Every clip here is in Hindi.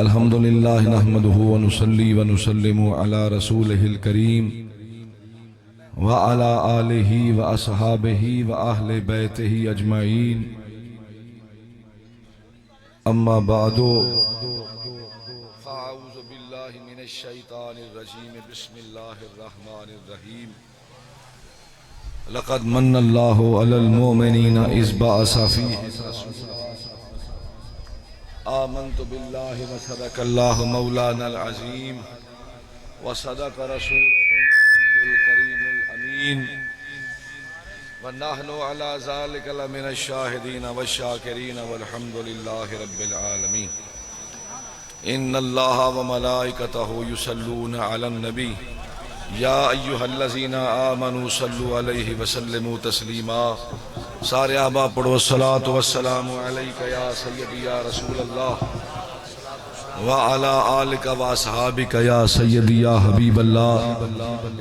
अल्हम्दुलिल्लाह नहमदुहु व नुसल्ली व नुसल्लिमु अला रसूलिहिल करीम व अला आलिहि व अस्हाबिहि व अहले बैतिहि अजमाइन। अम्मा बादो फ़अऊज़ु बिल्लाहि मिनश शैतानिर रजीम। बिस्मिल्लाहिर रहमानिर रहीम। लक़द मन्नल्लाहु अलल मुमिनीना इज़ बअसा फ़ीहिम रसूला आमन्तु बिल्लाहि व सदक़ल्लाहु मौलानल अज़ीम व सदक़ रसूलुहुल नबियुल करीमुल अमीन व नहनु अला ज़ालिका लमिनश शाहिदीन व शाकिरीन वल्हम्दुलिल्लाहि रब्बिल आलमीन। इन्नल्लाहा व मलाइकतहु युसल्लूना अलन नबी या अय्युहल्लज़ीना आमनू सल्लु अलैहि व सल्लिमू तस्लीमा। सारे आबा पढ़ो अस्सलातु वस्सलामु अलैका या सय्यदी या रसूल अल्लाह व अला आलिका व अस्हाबिका या सय्यदी या हबीब अल्लाह।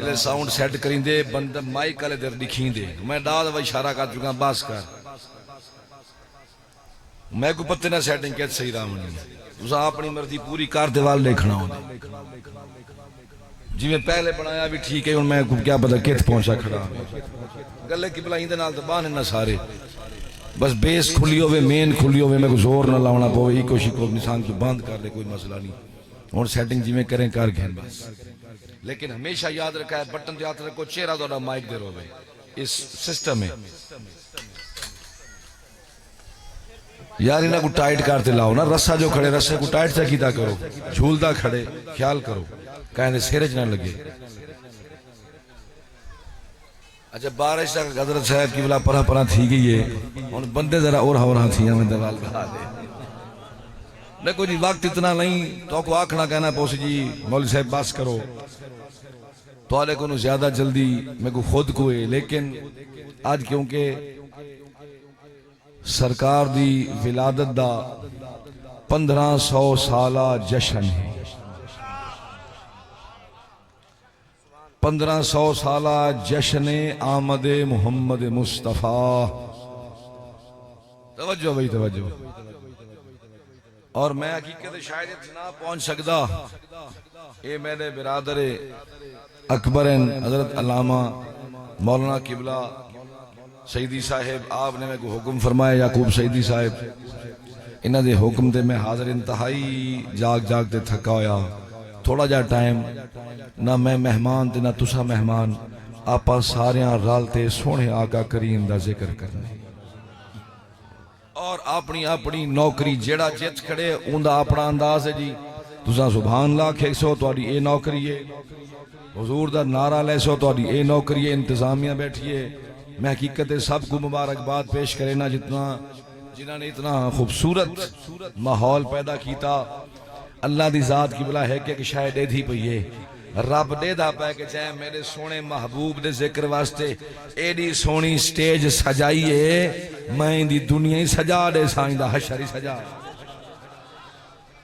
ये साउंड सेट करिंदे बंद माइक वाले दर दिखींदे मैं दाद व इशारा कर चुका बस कर मैं को पत्ते ना सेटिंग के सही रामनी तुसा अपनी मर्जी पूरी कर दे वाल देखना होंदा जिवें पहले बनाया भी ठीक है। हुण मैं क्या पता कित पहुंचा खड़ा गले की भलाई दे नाल तो बहाने ना सारे बस बेस खुली होवे मेन खुली होवे मैं को जोर ना लावना पवे इको शिको निशान को बंद कर दे कोई मसला नहीं। हुण सेटिंग जिवें करें कर घेन बस लेकिन हमेशा याद रखा है बटन याद रखो चेहरा थोड़ा माइक दे रोवे इस सिस्टम में यार इन्हें को टाइट करते लाओ ना रस्सा जो खड़े रस्से को टाइट से कीता करो झूलदा खड़े ख्याल करो कहने सिर च ना लगे। अच्छा बारिश का हजरत साहब की बला परा परा थी गई है और बंदे जरा और हवरा थी मैं दवाल बहा दे देखो जी वक्त इतना नहीं तो को आखना कहना पौसी जी मौलवी साहब बस करो तो को ज्यादा जल्दी मेरे को खुद को है लेकिन आज क्योंकि सरकार दी विलादत दा 1500 साला जश्न है 1500 साला जश्न आमद मोहम्मद मुस्तफ़ा। तवज्जो भाई तवज्जो। और मैं हकीकत शायद ना पहुंच सकता ये मेरे बिरादर अकबर हजरत अल्लामा मौलाना किबला सईदी साहेब आपने मेरे को हुक्म फरमाया याकूब सईदी साहेब इन्हां दे हुक्म ते मैं हाजिर इंतहाई जाग जाग ते थका होया थोड़ा जा टाइम ना मैं मेहमान ते ना तुसा मेहमान आपा सारियां रल ते सोहने आका करीम दा जिक्र करना और अपनी अपनी नौकरी जेड़ा जित खड़े उनका अपना अंदाज है जी तुसा सुभान अल्लाह खेसो तुहाडी ए नौकरी है हुजूर दा नारा लैसो तुहाडी ए नौकरी है इंतजामिया बैठी है। मैं हकीकत सबको मुबारकबाद पेश करे ना जितना जिन्होंने इतना खूबसूरत माहौल पैदा किया अल्लाह दी जात की बला है कि शायद एधी पई है रब देदा पै के चाहे मेरे सोने महबूब दे जिक्र वास्ते एडी सोनी स्टेज सजाई है मैं दी दुनिया ही सजा दे साईं दा हशर ही सजा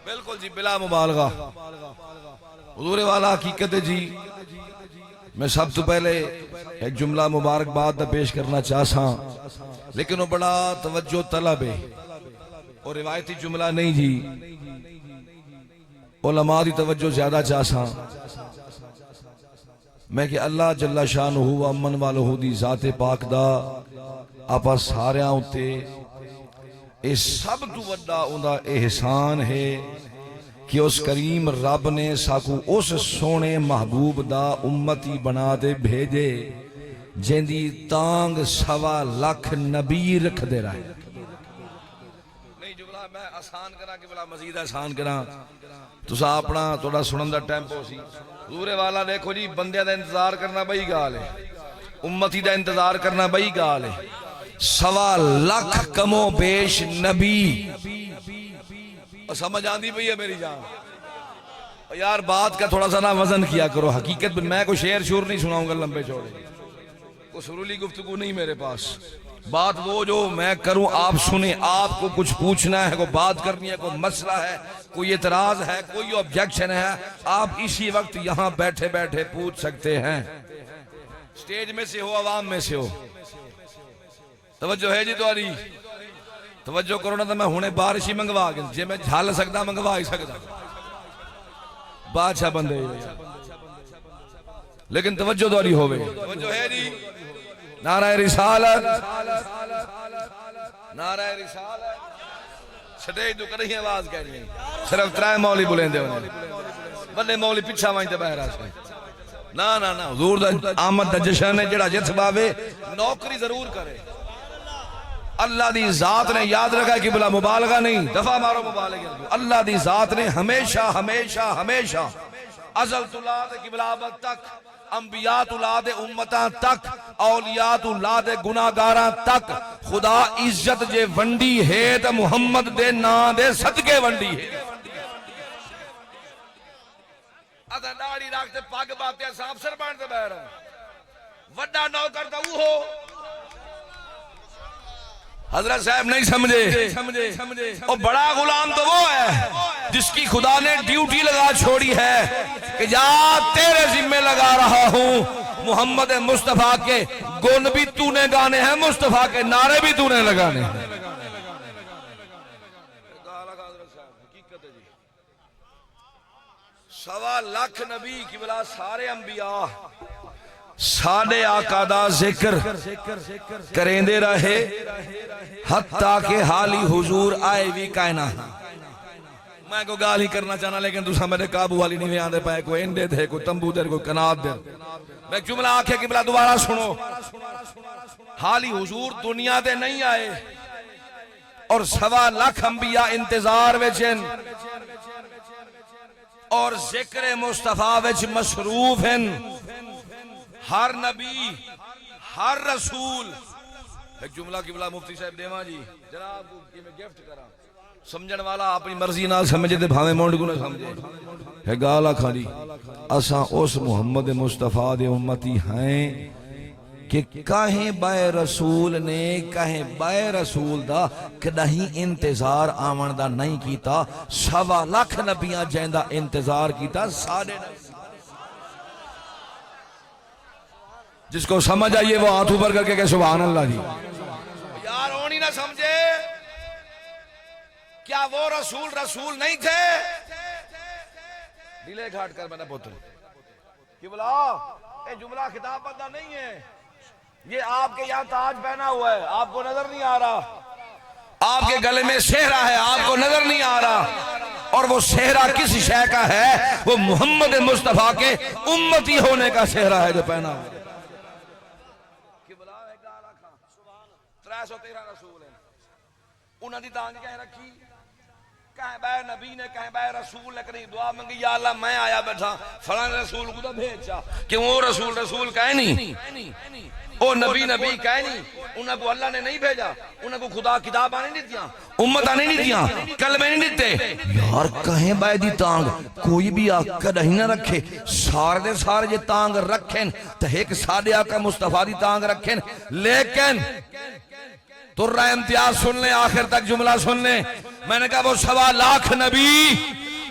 बिल्कुल जी बिला मुबालगा हुजूर वाला हकीकत है जी। मैं सब तो पहले एक जुमला मुबारकबाद पेश करना चाहता लेकिन वो बड़ा तवज्जो तलब है और रिवायती जुमला नहीं जी उलमा दी तवज्जो ज्यादा चाहता मैं कि अल्लाह जल्ला शानुहु व अमन वालहु दी जाते पाक दा आपा सारियां उत्ते इस सब तो वड्डा उनका एहसान है कि उस करीम रब ने साकू उस सोने महबूब दा उम्मती बना दे भेजे जिंदी तांग 1.25 लाख नबी रख दे रहा है। नहीं जुमला मैं आसान करा कि बला मजीद आसान करा तुसा अपना थोड़ा सुनन दा टेंपो सी हुजूर वाला देखो जी बंदे दा इंतजार करना बई गाल है उम्मती दा इंतजार करना बई गाल है 1.25 लाख कमो बेश नबी समझ आती पई है मेरी जान यार बात का थोड़ा सा ना वजन किया करो हकीकत में मैं कोई शेर शूर नहीं सुनाऊंगा लंबे चौड़े कोई सुरूली गुफ्तगू नहीं मेरे पास बात वो जो मैं करूं आप सुने आपको कुछ पूछना है कोई बात करनी है कोई मसला है कोई एतराज है कोई ऑब्जेक्शन है आप इसी वक्त यहां बैठे बैठे पूछ सकते हैं स्टेज में से हो आवाम में से हो तवज्जो है जी तुम्हारी तवज्जो करो ना, तो मैं हुणे बारिश ही मंगवा के जे मैं झल सकदा मंगवा ही सकदा, बादशाह बंदे। लेकिन तवज्जो दोरी होवे, तवज्जो है जी। नारा रिसालत, नारा रिसालत। स्टेज तो कहीं आवाज कह रही सिर्फ 3 मौली बुलेंदे होने, बड़े मौली पिछा वहीं ते बहरा से। ना ना ना, हुजूर दा आमद दा जश्न है, जेड़ा जिथ बावे नौकरी जरूर करे। अल्लाह दी जात ने याद रखा कि बुला मुबालगा नहीं, दफा मारो मुबालगा। अल्लाह दी जात ने हमेशा हमेशा हमेशा अज़ल तुलाद किबलाबत तक, अंबिया तुलाद उम्मता तक, औलिया तुलाद गुनाहगारा तक खुदा इज्जत जे वंडी है तो मुहम्मद दे ना दे सदके वंडी है। अदा दाढ़ी रखते पग बाते सांप सर बनते बैर वड्डा नौकर तो वो हो। हजरत साहब नहीं समझे, और बड़ा गुलाम तो वो है जिसकी खुदा ने ड्यूटी लगा छोड़ी है कि जा तेरे जिम्मे लगा रहा हूं। मोहम्मद मुस्तफा के गुण भी तूने गाने हैं, मुस्तफा के नारे भी तूने लगाने हैं। सवा लाख नबी की बला सारे अंबिया साडे आका दा जिक्र करेंदे रहे, हत्ता के हाली हुजूर आए भी कायना। मैं को गाल ही करना चाहना, लेकिन तुसा मेरे काबू वाली नहीं आंदे पाए। कोई इंडे थे, कोई तंबू दे, कोई कनात दे। मैं जुमला आखे कि बला दोबारा सुनो। हाली हुजूर दुनिया दे नहीं आए और सवा लाख अंबिया इंतजार विच और जिक्र मुस्तफा विच मसरूफ हैं। हर नबी हर रसूल एक जुमला किबला मुफ्ती साहब देवा जी जनाब को मैं गिफ्ट करा, समझण वाला अपनी मर्जी ना समझे ते भावे मोंड को ना समझे है गाला खाली। असा उस मुहम्मद मुस्तफा दे उम्मती हैं कि काहे बाय रसूल ने काहे बाय रसूल दा कदहीं इंतजार आवन दा नहीं कीता। सवा लाख नबियां जैंदा इंतजार कीता। साडे जिसको समझ आइए वो हाथ ऊपर करके कहे सुभान अल्लाह जी। यार और नहीं ना समझे, क्या वो रसूल रसूल नहीं थे? दिले घाट कर मैंने पुत्र कि बोला ये जुमला खिताब बंदा नहीं है, ये आपके यहाँ ताज पहना हुआ है, आपको नजर नहीं आ रहा। आपके गले में सेहरा है, आपको नजर नहीं आ रहा। और वो सेहरा किस शय का है? वो मोहम्मद मुस्तफा के उम्मती होने का सेहरा है जो पहना हुआ। 313 रसूल है, उन्होंने दांग कह रखी, कहे बैर नबी ने कहे बैर रसूल ने कहीं दुआ मंगी, या अल्लाह मैं आया बैठा फलाने रसूल को तो भेजा। क्यों वो रसूल रसूल कहे नहीं, ओ नबी नबी कहे नहीं, उनको अल्लाह ने नहीं भेजा, उनको खुदा किताब आने नहीं दिया, उम्मत आने नहीं दिया, कलमे नहीं देते। यार कहे बाय दी तांग कोई भी आका नहीं ना रखे, सारे दे सारे जे तांग रखें तो एक साडे आका मुस्तफा दी तांग रखें। लेकिन तुर्रा इम्तियाज सुन ले, आखिर तक जुमला सुन ले। मैंने कहा वो सवा लाख नबी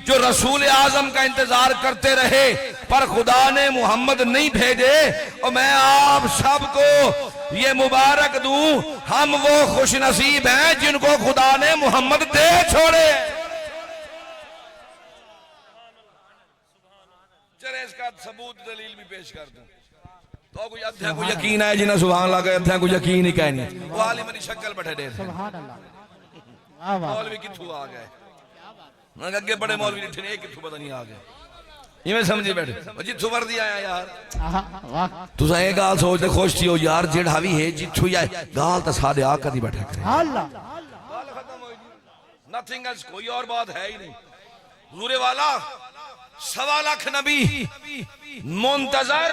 जो रसूल आजम का इंतजार करते रहे पर खुदा ने मोहम्मद नहीं भेजे, और मैं आप सबको ये मुबारक दूं, हम वो खुश नसीब हैं जिनको खुदा ने मोहम्मद दे छोड़े। चले इसका सबूत दलील भी पेश कर दूं तो कोई अध्याय को यकीन है जिन्हें सुभान अल्लाह का अध्याय को यकीन ही कहनी। वो आलिम की शक्ल बैठे दे सुभान अल्लाह, मौलवी किथू आ गए, मैं अगे बड़े मौलवी ने ठने किथू पता नहीं आ गए, इवें समझी बैठे जिथू वर्दी आया यार। तुसा ये गाल सोच दे खुश थियो यार, जेड़ा भी है जिथू ही आए गाल तो सादे आका दी बैठा करे अल्लाह, गाल खत्म हो गई, नथिंग एल्स, कोई और बात है ही नहीं। हुजूर वाला सवा लाख नबी मुंतजर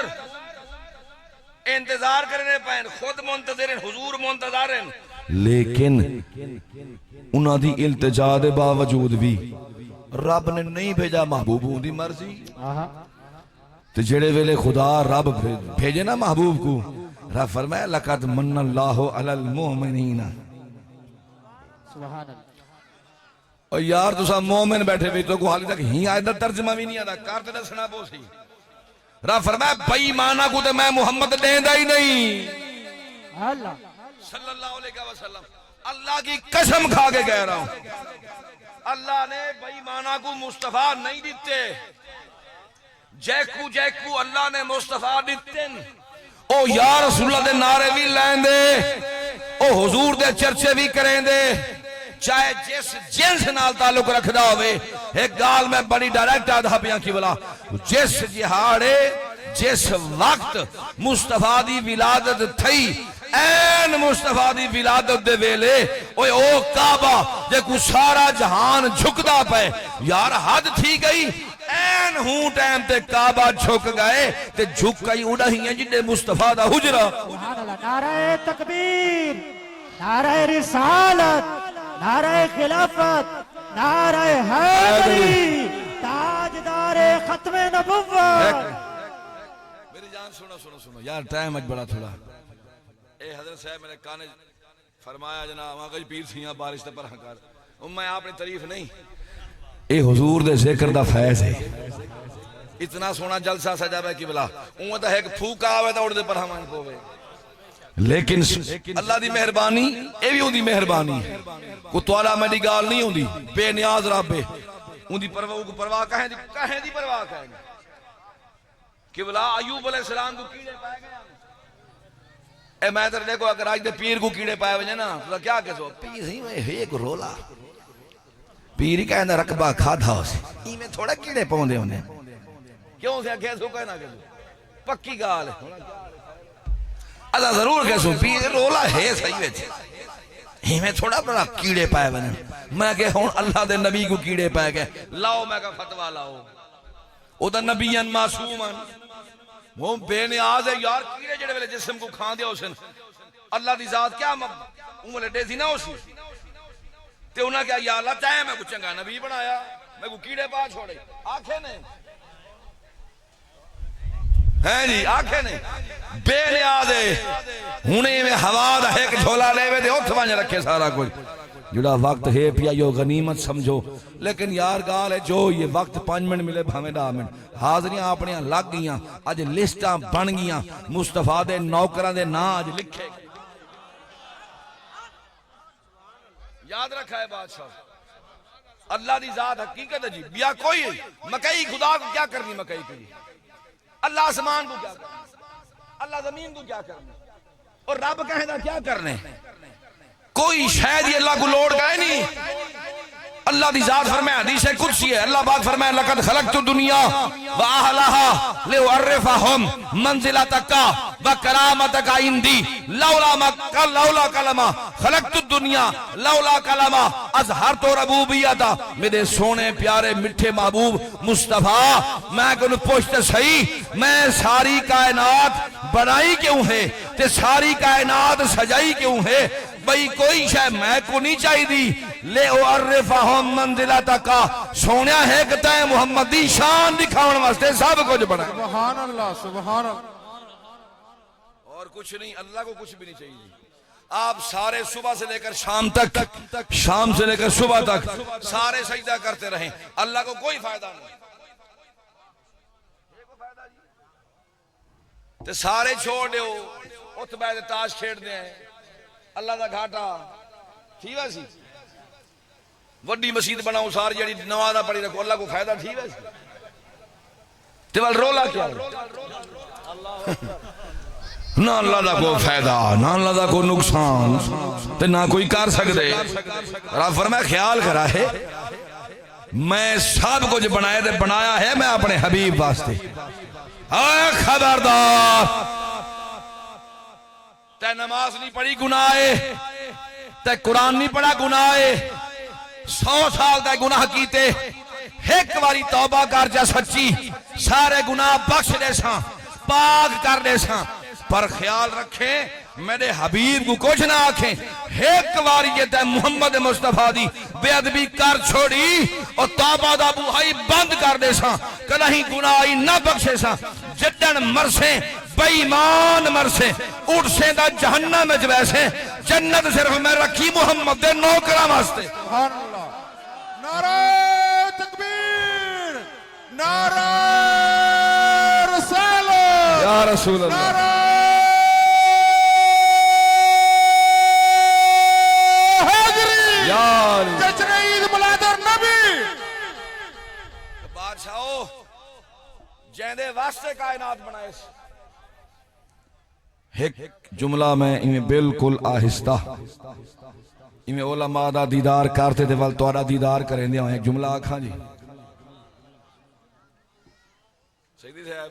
इंतजार करने पाए, खुद मुंतजर हुजूर मुंतजर हैं, लेकिन उन्हां दी इल्तिजा दे बावजूद भी रब ने नहीं भेजा, महबूब दी मर्जी। तो जेड़े वेले खुदा रब भेजे ना महबूब को, रब फरमाया लक़द मन्नल्लाहु अलल मुमिनीना। सुभान अल्लाह। और यार तुसा मोमिन बैठे भी तो को हाली तक ही आयत दा तर्जमा भी नहीं आता, कर ते दसना पोसी। रब फरमाया बेईमाना को तो मैं मोहम्मद देंदा ही नहीं अल्लाह सल्लल्लाहु अलैहि वसल्लम। अल्लाह की कसम खा के कह रहा हूं, अल्लाह ने बेईमाना को मुस्तफा नहीं दिते, जैकू जैकू अल्लाह ने मुस्तफा दिते। ओ या रसूलुल्लाह दे नारे भी लैंदे, ओ हुजूर दे चर्चे भी करेंदे, चाहे जिस जिन्स नाल ताल्लुक रखदा होवे। एक गाल मैं बड़ी डायरेक्ट आधा पिया की बोला, जिस जिहाड़े जिस वक्त मुस्तफा दी विलादत थई, ऐन मुस्तफा दी विलादत दे वेले ओए ओ काबा जे को सारा जहान झुकदा पे, यार हद थी गई। ऐन हूं टाइम ते काबा झुक गए ते झुक गई उड़ही है जिन्ने मुस्तफा दा हुजरा। सुभान अल्लाह। नारे तकबीर, नारे रिसालत, नारे खिलाफत, नारे हैदरी, ताजदारे खत्मे नबुव्वत। मेरी जान सुनो सुनो सुनो यार, टाइम आज बड़ा थोड़ा। ए हजरत साहब मेरे काने फरमाया जनाब आगज पीर सियां बारिश ते पर हकार, मैं आपने तारीफ नहीं, ए हुजूर दे जिक्र दा फैज है। इतना सोना जलसा सजावे कि भला उं ता है कि फूका आवे ता उड़दे पर हम पोवे, लेकिन अल्लाह दी मेहरबानी ए भी उंदी मेहरबानी है। को तवाला मेरी गाल नहीं होंदी, बेनियाज रब है, उंदी परवाह को परवाह कहे दी परवाह कहे कि भला अयूब अलैहिस्सलाम को कीड़े पाए गए। ए मैं तो देखो अगर आज दे पीर को कीड़े पाए वजे ना तो क्या कहसो, पीर ही में एक रोला पीर ही कहना रकबा खाधा उसे इमें थोड़ा कीड़े पाउंदे होने, क्यों से कहसो कहना कहसो पक्की गाल है। अल्लाह जरूर कहसो पीर रोला है सही विच, इमें थोड़ा बड़ा कीड़े पाए वजे। मैं कह हुन अल्लाह दे नबी को कीड़े पाए गए, लाओ मैं कहा फतवा लाओ, ओदा नबीयन मासूमन वो बेनियाज है यार। कीड़े जेड़े वेले जिस्म को खां दिया उसन, अल्लाह दी जात क्या उमले डेसी ना उसी ते उन्हें क्या या अल्लाह चाहे मैं कुछ चंगा नबी बनाया, मैं को कीड़े पा छोड़े आखे ने हैं जी, आखे ने बेनियाज है। हुने में हवा दा एक झोला लेवे ते उठ वंज रखे सारा कुछ, जुड़ा वक्त है पिया यो गनीमत समझो। लेकिन यार गाल है जो ये वक्त 5 मिनट मिले भावे 10 मिनट, हाजरियां अपनियां लग गईयां, अज लिस्टां बन गईयां, मुस्तफा दे नौकरां दे नां अज लिखे। याद रखा है बादशाह, अल्लाह दी जात हकीकत है जी, बिया कोई मकई खुदा को क्या करनी, मकई के लिए अल्लाह आसमान को क्या करनी, अल्लाह जमीन को क्या करनी, और रब कहना क्या करने, कोई शायद ये अल्लाह को लोड गए नहीं। अल्लाह दी जात फरमाया हदीस कुदसी है, अल्लाह पाक फरमाया लक़द खलक़तु दुनिया व अहलहा लिउअर्रिफहुम मंजिलतक व करामतक इंदी लौला कलमा खलक़तु दुनिया लौला कलमा अज़हरतु रबूबियता। मेरे सोने प्यारे मिठे महबूब मुस्तफा, मैं को पूछते सही, मैं सारी कायनात बनाई क्यों है ते सारी कायनात सजाई क्यों है, भाई कोई शायद मैं को नहीं चाहिए ले उर्रिफहुम मंजिलतक, सोनिया है कि तय मोहम्मद दी शान दिखाने वास्ते सब कुछ बना। सुभान अल्लाह, सुभान अल्लाह। और कुछ नहीं, अल्लाह को कुछ भी नहीं चाहिए। आप सारे सुबह से लेकर शाम तक, शाम से लेकर सुबह तक सारे सजदा करते रहें, अल्लाह को कोई फायदा नहीं। ते सारे छोड़ दो उठ बैठ ताश खेड़ते हैं, अल्लाह का घाटा ठीक है सी, वड्डी मसीद बनाओ सारी जड़ी नवाजा पड़ी रखो, अल्लाह को फायदा ठीक है। ते वाल रोला क्या ना अल्लाह का कोई फायदा ना अल्लाह का कोई नुकसान ते ना कोई कर सकते। रब फरमाया ख्याल करा है मैं सब कुछ बनाया ते बनाया है मैं अपने हबीब वास्ते। खबरदार, ते नमाज नहीं पढ़ी गुनाह है, ते कुरान नहीं पढ़ा गुनाह है, 100 साल का गुनाह कीते एक बारी तौबा कर जा सच्ची, सारे गुनाह बख्श दे सा, पाक कर दे सा। पर ख्याल रखे मेरे हबीब को कुछ ना आखे, एक बारी ये ते मोहम्मद मुस्तफा दी बेअदबी कर छोड़ी और तौबा दा बुहाई बंद कर दे सा, कहीं गुनाह ना बख्शे सा। जिदन मरसे बेईमान मरसे उठसे दा जहन्नम में वैसे जन्नत सिर्फ मैं रखी मोहम्मद दे नौकरां वास्ते। सुभान अल्लाह। नारे तकबीर, नारे रिसालत, या रसूल अल्लाह, बादशाहो जैंदे वास्ते कायनात बनाए एक जुमला मैं इमें बिल्कुल आहिस्ता इमें उलमा दा दीदार करते थे वल तोड़ा दीदार करें दिया एक जुमला आखा जी सही साहब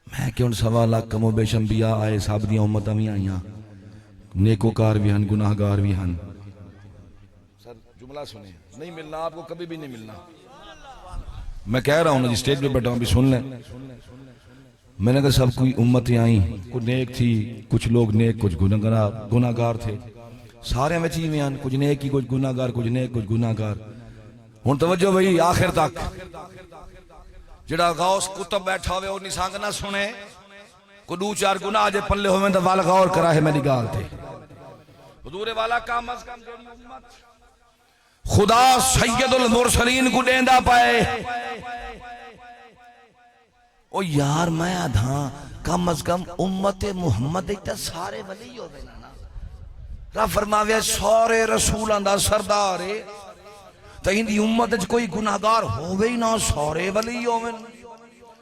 मैं क्यों सवा लाख कमो बेशंबिया आए सब दियां उम्मतां भी आईयां नेकोकार भी हन गुनाहगार भी हन सर जुमला सुने नहीं मिलना आपको कभी भी नहीं मिलना मैं कह रहा हूं ना जी स्टेज पे बैठा हूं भी सुन लें मैंने कहा सब कोई उम्मतें आई कुछ नेक थी कुछ लोग नेक कुछ गुनाहगार थे सारे में ही में कुछ नेक ही कुछ गुनाहगार कुछ नेक कुछ गुनाहगार हुन तवज्जो भाई आखिर तक जिहड़ा गौस कुतुब बैठा होवे ओ निसंग ना सुने को दो चार गुनाह जे पल्ले होवे तो वाल गौर करा है मेरी गाल थे हुजूर वाला कम अज कम जेडी उम्मत खुदा सैयदुल मुरसलीन को देंदा पाए ओ यार मैं आधा कम अज कम उम्मत मुहम्मद इतना सारे वली होवे ना रब फरमावे सारे रसूलां दा सरदार है तो इंदी उम्मत च कोई गुनाहगार होवे ही ना सारे वली होवे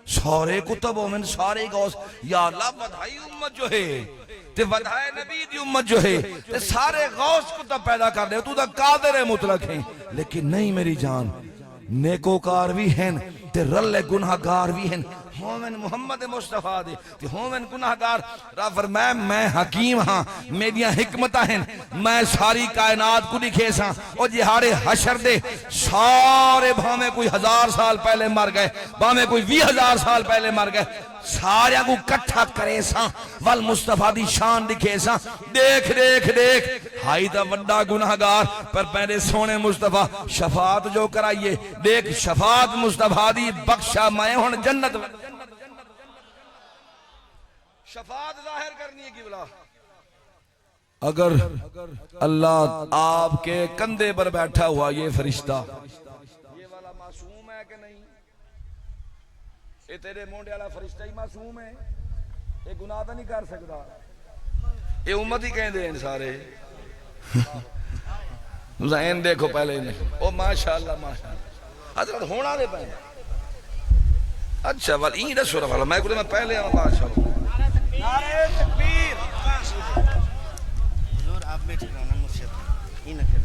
सारे कुतुब होवे सारे गौस या अल्लाह बधाई उम्मत जो है ते बधाए नबी दी उम्मत जो है ते सारे गौस कुतुब पैदा कर दे तू तो कादिर है मुतलक है लेकिन नहीं मेरी जान नेकोकार भी हैं ते रल्ले गुनाहगार भी हैं होवन मोहम्मद मुस्तफा दे ते होवन गुनाहगार रब फरमाए मैं हकीम हां मेरियां हिकमतां हैं मैं सारी कायनात को दिखे सा ओ जिहारे हशर दे सारे भावे कोई 1000 साल पहले मर गए भावे कोई 20000 साल पहले मर गए सारे को इकट्ठा करे सा वल मुस्तफा दी शान दिखे सा देख देख देख हाई दा वड्डा गुनाहगार पर पहले सोने मुस्तफा शफात जो कराइए देख शफात मुस्तफा दी बख्शा मैं हुन जन्नत शफात जाहिर करनी है किबला अगर अल्लाह आपके कंधे पर बैठा हुआ ये फरिश्ता ये वाला मासूम है कि नहीं ये तेरे मोंडे वाला फरिश्ता ही मासूम है ये गुनाह तो नहीं कर सकता ये उम्मत ही कहते हैं सारे ज़हन देखो पहले इन्हें ओ माशाअल्लाह माशाअल्लाह हजरत होना दे पे अच्छा वाल ई दसो वाला मैं को मैं पहले आऊं माशाअल्लाह नारे तकबीर हुजूर आप बैठे रहो ना मुर्शिद ई न कर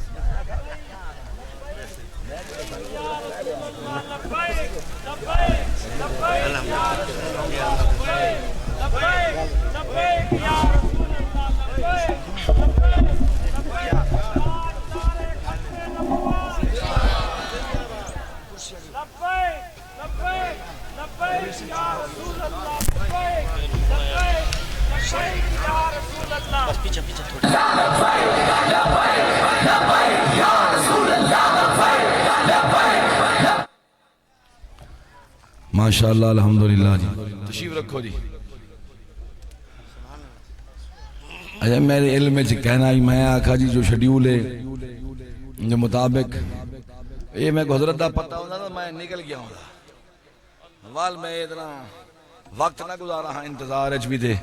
बस पीछे पीछे थोड़ा माशाअल्लाह अल्हम्दुलिल्लाह जी तशरीफ रखो जी अच्छा मेरे इल्म में कहना ही मैं आखा जी जो शेड्यूल है जो मुताबिक ये मैं हजरत का पता होता तो मैं निकल गया होता वाल मैं इतना वक्त ना गुजारा हाँ इंतजार भी थे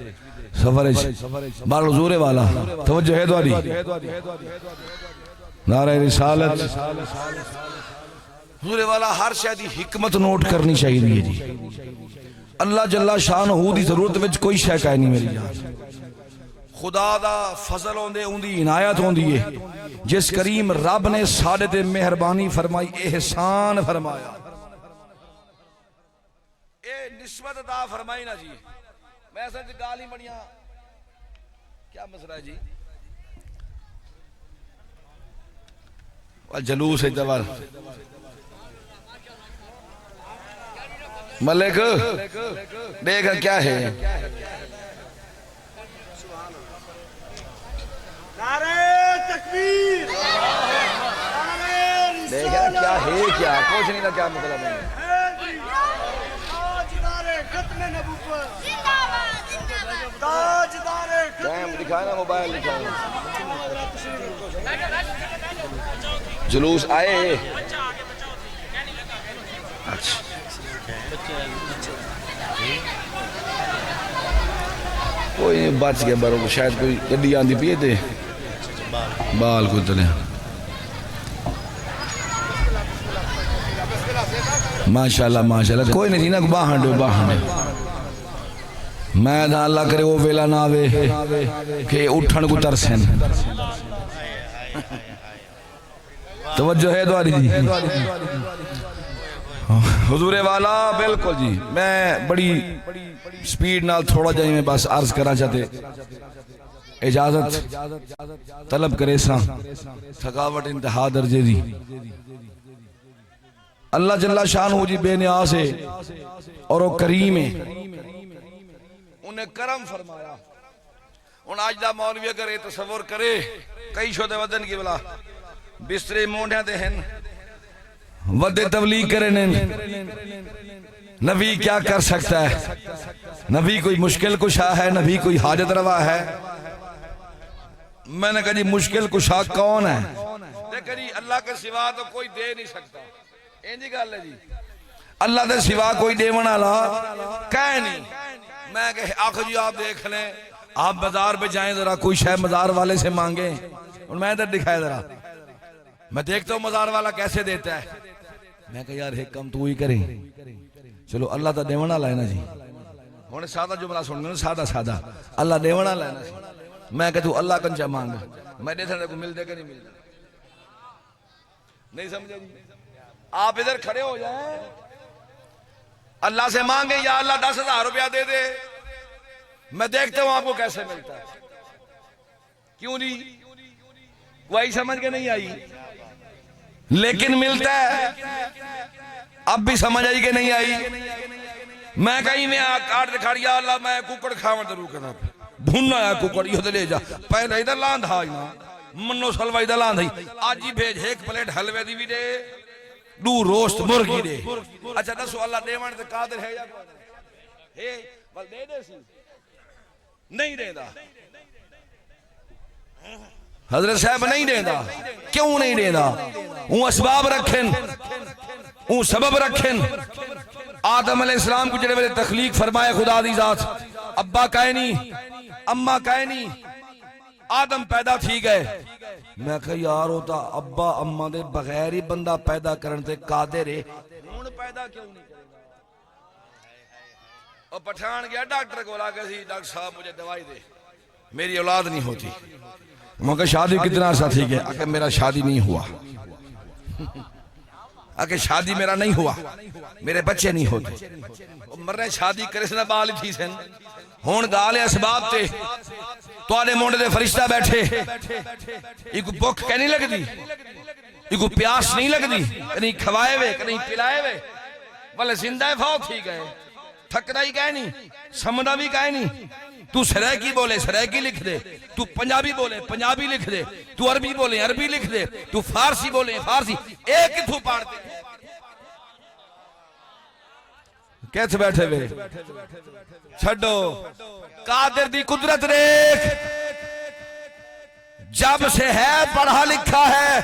सफर बाल हुजूर वाला तवज्जो है द्वारी नारे रिसालत हुजूर वाला हर शायद हिकमत नोट करनी चाहिए जी अल्लाह जल्ला शान हू दी जरूरत विच कोई शय काई नहीं मेरी जान खुदा दा फजल होंदे उंदी इनायत होंदी है जिस करीम रब ने साडे ते मेहरबानी फरमाई एहसान फरमाया ए निस्बत अता फरमाई ना जी मैं सच गाली बड़ियां क्या मसला है जी और जलूस है जवाल मलिक देख क्या है देखा क्या है क्या कुछ नहीं ना क्या मतलब है टाइम दिखाए ना मोबाइल दिखाए जुलूस आए अच्छा कोई बच गया बारों को शायद कोई गड्डी आंदी पी थे बाल को तले माशाल्लाह माशाल्लाह कोई नहीं ना बाहर मैं ना अल्लाह करे वो वेला ना आवे कि उठन को तरसन तवज्जो है द्वारी जी हुजूरे वाला बिल्कुल जी मैं बड़ी स्पीड नाल थोड़ा जाई मैं बस अर्ज करा चाहते इजाजत तलब करे सा थकावट इंतहा दर्जे दी अल्लाह जल्ला शान हो जी बेनियाज है और वो करीम है उन्हें करम फरमाया हुण अज दा मौलवी अगर तसव्वुर करे कई शोदे वदन की बला बिस्तरे मोंढियां ते हैं वदे तबलीग करे ने नबी क्या कर सकता है नबी कोई मुश्किल कुशा है नबी कोई हाजत रवा है मैंने कहा जी मुश्किल कुशा कौन है देखो जी अल्लाह के सिवा तो कोई दे नहीं सकता इंजी गल है जी अल्लाह के सिवा कोई देवन वाला कह नहीं मैं आखो जी आप देख लें आप बाजार पे जाएं जरा कोई शायद मजार वाले से मांगे और मैं इधर दिखाया जरा मैं देखता हूँ मजार वाला कैसे देता है मैं कहा यार एक कम तू ही करे चलो अल्लाह तो देवन वाला है ना जी हुण सादा जुमला सुन लो सादा सादा अल्लाह देवन वाला है ना मैं कह तू अल्लाह कंचा मांग मैं देखने को मिलते कि नहीं मिलते नहीं समझे जी आप इधर खड़े हो जाए अल्लाह से मांगे या अल्लाह 10,000 रुपया दे दे मैं देखता हूं आपको कैसे मिलता है क्यों नहीं वही समझ के नहीं आई लेकिन मिलता है अब भी समझ आई कि नहीं आई मैं कहीं में काट दिखाड़िया अल्लाह मैं कुकड़ खावन जरूर करना भुना है कुकड़ यो ले जा पहले इधर लांधा ना मनो सलवा इधर लांधा आज ही भेज एक प्लेट हलवे दी भी दे दू रोस्ट मुर्गी दे अच्छा दसो अल्लाह देवन ते कादिर है या हे बल दे दे सी नहीं देता हजरत साहब नहीं देता क्यों नहीं देता वो असबाब रखें वो सबब रखें आदम अलैहिस्सलाम को जड़े वेले तखलीक फरमाया खुदा दी जात अब्बा कहे नहीं अम्मा कहे नहीं आदम पैदा थी गए मैं कहा यार होता अब्बा अम्मा दे बगैर ही बंदा पैदा करने ते कादिर है हुण पैदा क्यों नहीं करेगा और पठान गया डॉक्टर को आके सी डॉक्टर साहब मुझे दवाई दे मेरी औलाद नहीं होती मैं शादी कितना अर्सा थी गया आके मेरा शादी नहीं हुआ आके शादी मेरा नहीं हुआ मेरे बच्चे नहीं होते मरने शादी करे से बाल थी सन हुण गाल असबाब ते तुहाडे मुंडे दे फरिश्ता बैठे इको भुख कह नहीं लगदी इको प्यास नहीं लगदी कहीं खवाए वे कहीं पिलाए वे वाले जिंदा फौत थी गए थकदा ही कह नहीं समझदा भी कह नहीं तू सरायकी बोले सरायकी लिख दे तू पंजाबी बोले पंजाबी लिख दे तू अरबी बोले अरबी लिख दे तू फारसी बोले फारसी एक किथू पाड़ दे कैसे बैठे वे छड़ो कादिर दी कुदरत देख जब से है पढ़ा लिखा है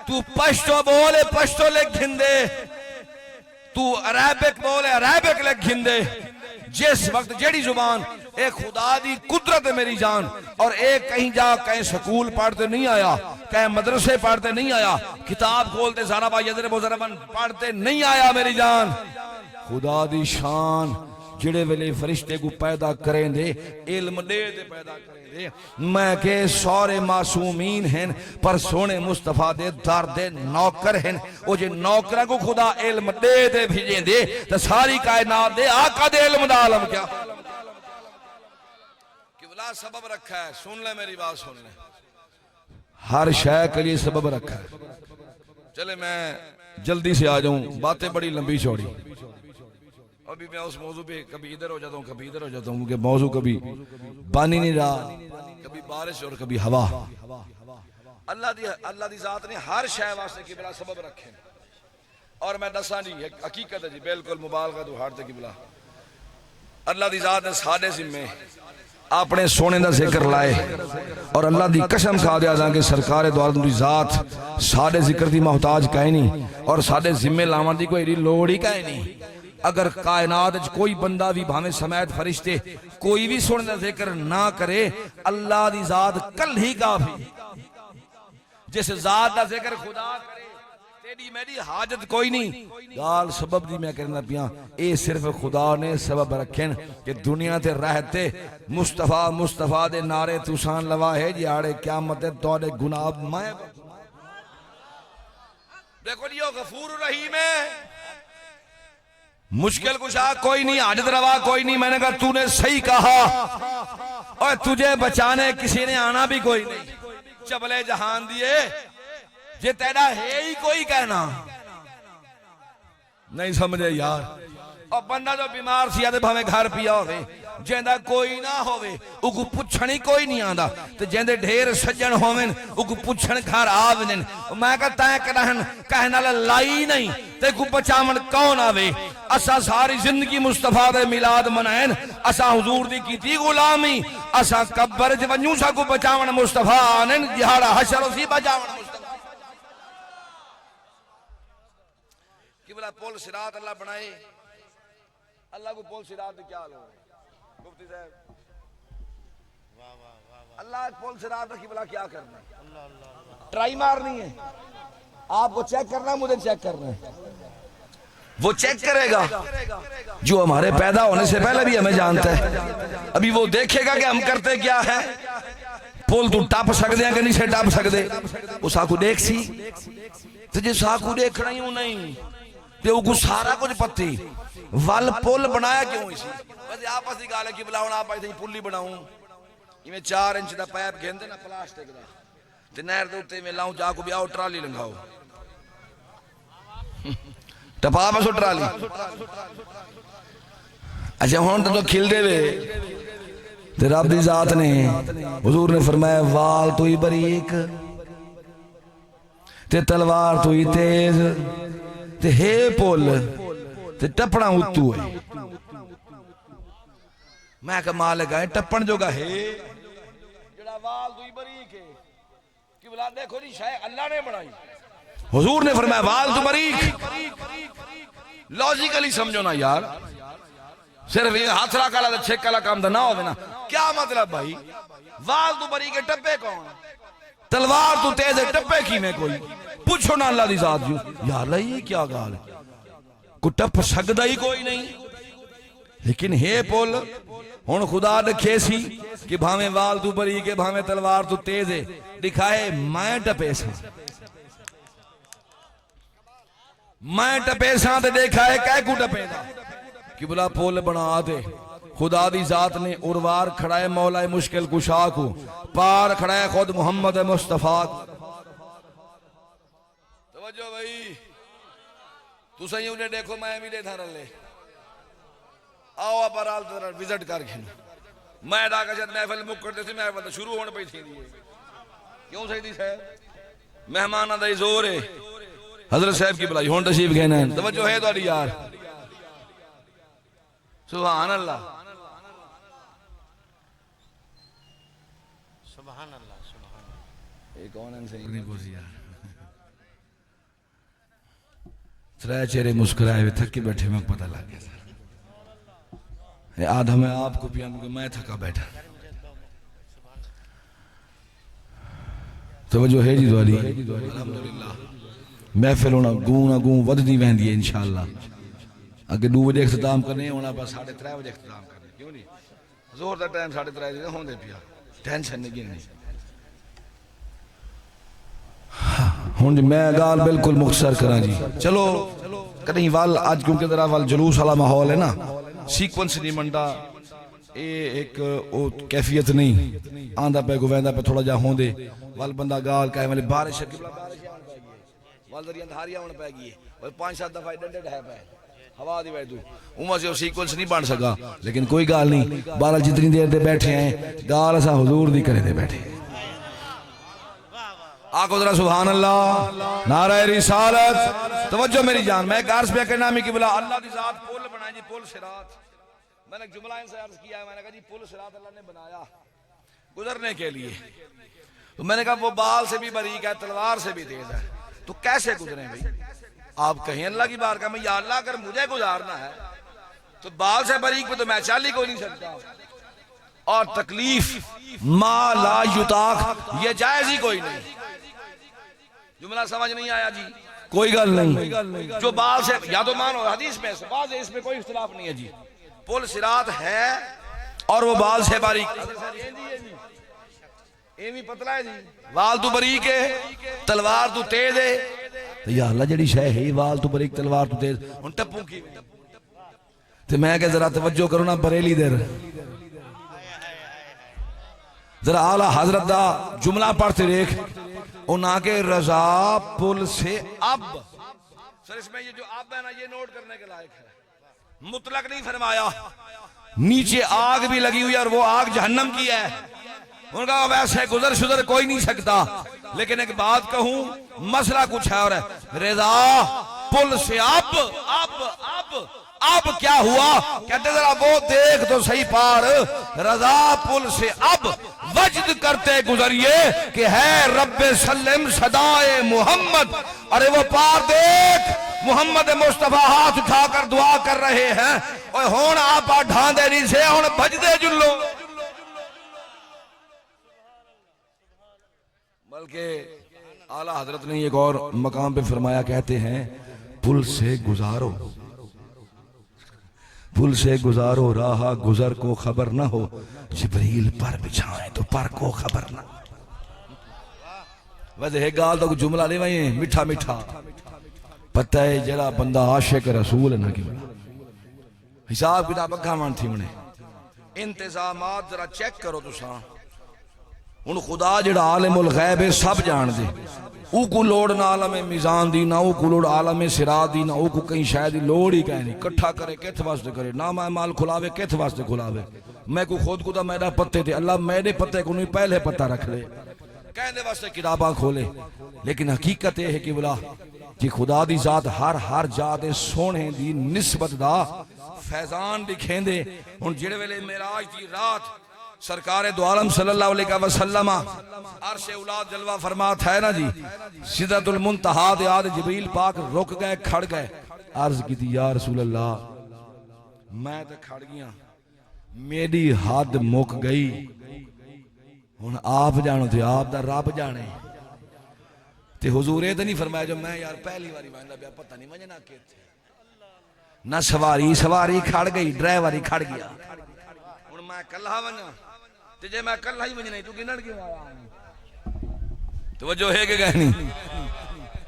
तू पश्तो बोले पश्तो लिख दे तू अरेबिक बोले अरेबिक लिख दे जिस वक्त जेड़ी जुबान एक खुदा दी कुदरत है मेरी जान और एक कहीं जा कहीं स्कूल पढ़ते नहीं आया कहीं मदरसे पढ़ते नहीं आया किताब खोलते सारा पढ़ते नहीं आया मेरी जान खुदा दी शान जिड़े वेले फरिश्ते को पैदा करें दे इल्म दे पैदा करें दे मैं के सारे मासूमीन हैं पर सोने मुस्तफा दे दर दे नौकर हैं वो जे नौकरा को खुदा इल्म दे भेजे दे तो सारी कायनात दे आका दे इल्म दा आलम क्या किबला सबब रखा है सुन ले मेरी बात सुन ले हर शय के लिए सबब रखा है चले मैं जल्दी से आ जाऊं बातें बड़ी लंबी चौड़ी अभी मैं उस मौजू पे कभी इधर हो जाता हूँ कभी इधर हो जाता हूँ क्योंकि मौजू कभी पानी नहीं रहा कभी बारिश और कभी हवा अल्लाह दी जात ने हर शय वास्ते किबला सबब रखे और मैं दसा जी हकीकत है जी बिल्कुल मुबालगा तो हार किबला अल्लाह दी जात ने साडे जिम्मे अपने सोने का जिक्र लाए और अल्लाह दी कसम खा दिया कि सरकार दो दी जात साडे जिक्र दी मोहताज कहे नहीं और साडे जिम्मे लावन दी कोई लोड़ ही कहे नहीं अगर कायनात कोई बंदा भी भावे समेत फरिश्ते कोई भी सुनने का जिक्र ना करे अल्लाह दी जात कल ही काफी जिस जात का जिक्र खुदा करे तेरी मेरी हाजत कोई नहीं। गाल सबब दी मैं कहना पिया, ये सिर्फ खुदा ने सबब रखे कि दुनिया ते रहते मुस्तफा मुस्तफा दे नारे तुसान लवा है जिहाड़े क़यामत तोड़े गुनाह मैं। देखो जी गफूर रहीम है, मुश्किल कुशा कोई नहीं, हाजत रवा कोई नहीं। मैंने कहा तूने सही कहा, और तुझे बचाने किसी ने आना भी कोई नहीं। चबले जहान दिए जे तेरा है ही कोई कहना नहीं समझे यार। और बंदा जो बीमार सी आते भावे घर पिया होवे, जेंदा कोई ना होवे उको पुछण ही कोई नहीं आंदा, ते जेंदे ढेर सज्जन होवेन उको पुछण घर आवेन। मैं कहता है कहने वाला लाई नहीं ते को बचावन कौन आवे। असा सारी जिंदगी मुस्तफा दे मिलाद मनाएन, असा हुजूर दी कीती गुलामी, असा कब्र च वंजू सा को बचावन मुस्तफा आनन जिहाड़ा हशर उसी बचावन मुस्तफा। कि बोला पुल सिरात अल्लाह बनाए, अल्लाह को पुल सिरात क्या लो मुफ्ती साहब, अल्लाह पुल सिरात की बोला क्या करना, ट्राई मारनी है, आपको चेक करना, मुझे चेक करना है। वो चेक करेगा जो हमारे पैदा होने से पहले भी हमें जानता है। अभी वो देखेगा कि हम करते क्या है। पुल तू टप सकते हैं कि नहीं से टप सकते, वो साकू देख सी तो जे साकू देखना ही नहीं तो वो सारा कुछ पत्ती वल पुल बनाया क्यों इसी। बस आपस की गल है कि बुलाओ आप पुल ही बनाऊं, इवें 4 इंच का पैप घेंदे ना प्लास्टिक का, ते नहर दे उत्ते में लाऊं जाको भी आओ ट्राली लंघाओ टपा बसो ट्राली। अच्छा हुण तो खिल देवे ते रब दी जात ने हुजूर ने फरमाया वाल तू ही बरीक ते तलवार तू ही तेज ते हे पुल ते टपना उत्तू है। मैं कहा मालिक है टप्पन जोगा है जेड़ा वाल तू ही बरीक है कि बोला देखो जी शायद अल्लाह ने बनाई। हुजूर ने फरमाया वाल तू बरीक, लॉजिकली समझो ना यार, सिर्फ ये हाथ काला तो छेक काला काम तो ना हो ना। क्या मतलब भाई, वाल तू बरीक है टप्पे कौन, तलवार तू तेज है टप्पे की में कोई पूछो ना अल्लाह दी जात जी यार ये क्या गाल है, को टप सकदा ही कोई नहीं। लेकिन हे पुल हुण खुदा रखे सी कि भावे वाल तू बरीक है भावे तलवार तू तेज है, दिखाए मैं टपे सा, मैं टपे सा ते देखा है कै को टपेगा कि बोला पुल बना दे। खुदा दी जात ने उर्वार खड़ा है मौला मुश्किल कुशा को, पार खड़ा है खुद मोहम्मद मुस्तफा। तवज्जो भाई तू सही उन्हें देखो मैं भी देखा रले आओ आप आराल विजिट कर घिन मैं दागा जब महफिल मुक करते थे महफिल तो शुरू होने पे थी क्यों सही थी साहब मेहमान दा जोर है हजरत साहब की बुलाई हुण तशरीफ गए हैं। तवज्जो है तुहाडी यार, सुभान अल्लाह सुभान अल्लाह सुभान अल्लाह। ये कौन है सही नहीं बोली यार, त्रै चेहरे मुस्कुराए हुए थक के बैठे में पता लग गया आधा मैं आपको पिया मैं थका बैठा। तवज्जो है जी द्वारी अल्हम्दुलिल्लाह महफिल होना गूं ना गूं वधदी वेंदी है इंशाअल्लाह। अगे 2 बजे इख्तिताम करने होना बस 3:30 बजे इख्तिताम करने क्यों नहीं जोर दा टाइम 3:30 होंदे पिया टेंशन नहीं गिननी। हुण मैं गाल बिल्कुल मुख्तसर करा जी चलो कहीं वाल आज क्योंकि जरा वाल जुलूस वाला माहौल है ना सीक्वेंस नहीं मंडा ये एक ओ कैफियत नहीं आंदा पे गोवेंदा पे थोड़ा जा होंदे वाल बंदा गाल कहे वाले बारिश वाल दरिया धारियां होने पै गई और 5-7 दफा डंडे ढह पे हवा दी वैदू उमा से सीक्वेंस नहीं बन सका। लेकिन कोई गाल नहीं बारह जितनी देर दे बैठे हैं गाल असा हुजूर दी करे दे बैठे आको जरा सुभान अल्लाह नारा रिसालत। तवज्जो मेरी जान मैं गार्स पे कहना में कि बोला अल्लाह दी जात पुल बनाई जी पुल सिरात। मैंने जुमला इनसे अर्ज किया मैंने कहा जी पुल सिरात अल्लाह ने बनाया गुजरने के लिए। तो मैंने कहा वो बाल से भी बारीक है तलवार से भी तेज है तो कैसे गुजरे भाई। आप कहें अल्लाह की बार का मैं या अल्लाह अगर मुझे गुजारना है तो बाल से बारीक पे तो मैं चल ही कोई नहीं सकता और तकलीफ मा ला युताक ये जायज ही कोई नहीं। जुमला समझ नहीं आया जी कोई गल नहीं। जो बाल से या तो मानो हदीस में बात है, इसमें कोई इख्तिलाफ नहीं है जी। पुल सिरात है और वो बाल से बारीक, एवी पतला है जी, वाल तू बरीक है, तलवार तू तेज है। तो या अल्लाह जड़ी शय है वाल तू बरीक तलवार तू तेज, हुन टप्पू की ते मैं कह जरा तवज्जो करो ना बरेली देर, जरा आला हजरत दा जुमला पढ़ते देख, उन्हें के रजा पुल से अब। सर इसमें ये जो अब है ना ये नोट करने के लायक है, मुतलक नहीं फरमाया। नीचे आग भी लगी हुई है और वो आग जहन्नम की है, उनका वैसे गुजर शुजर कोई नहीं सकता। लेकिन एक बात कहूं, मसला कुछ है और है, रजा पुल से अब क्या हुआ? कहते जरा वो देख तो सही पार, रजा पुल से अब वजद करते गुजरिए कि है रब्बे सल्लम सदाए मोहम्मद। अरे वो पार देख, मोहम्मद मुस्तफा हाथ उठाकर दुआ कर रहे हैं, और हुन आप ढांदे नहीं से, हुन भजदे जुल्लो। बल्कि आला हजरत ने एक और मकाम पे फरमाया, कहते हैं पुल से गुजारो, पुल से गुजारो राह गुजर को खबर ना हो, जिब्रील पर बिछाए तो पर को खबर ना। वैसे गाल तो जुमला नहीं वही मीठा मीठा पता है, जरा बंदा आशिक रसूल है ना कि हिसाब किताब अखा मान थी उन्हें इंतजामात जरा चेक करो तुसा। हुन खुदा जड़ा आलिमुल गैब है, सब जान दे, ऊको लोड़ ना आलमे मीजान दी, ना ऊको लोड़ आलमे सिरात दी, ना ऊको कहीं शायद लोड़ ही कहीं नहीं। इकट्ठा करे किथ वास्ते करे, ना मैं माल खुलावे किथ वास्ते खुलावे, मैं को खुद को मैदा पत्ते थे, अल्लाह मैदे पत्ते को नहीं पहले पत्ता रख ले, कहने वास्ते किताबा खोले। लेकिन हकीकत यह है कि बोला कि खुदा दी जात हर जात सोने दी निस्बत दा फैजान दिखेंदे। हुन जेड़े वेले मेराज दी रात सरकार दो आलम सल्लल्लाहु अलैहि वसल्लम अर्श औलाद जलवा फरमात है ना जी, सिदरतुल मुंतहा दे आद जिब्रील पाक रुक गए, खड़ गए, अर्ज की थी या रसूल अल्लाह मैं तो खड़ गया, मेरी हद मुक गई, हुन आप जानो थे, आप दा रब जाने। ते हुजूर ये तो नहीं फरमाया जो मैं यार पहली बारी मान लिया, पता नहीं मजे ना के ना सवारी खड़ गई, ड्राइवर ही खड़ गया, हुन मैं कल्ला वना ते जे मैं कल्ला ही वजना तू किनड़ क्यों आया? तो वजह है कि नहीं।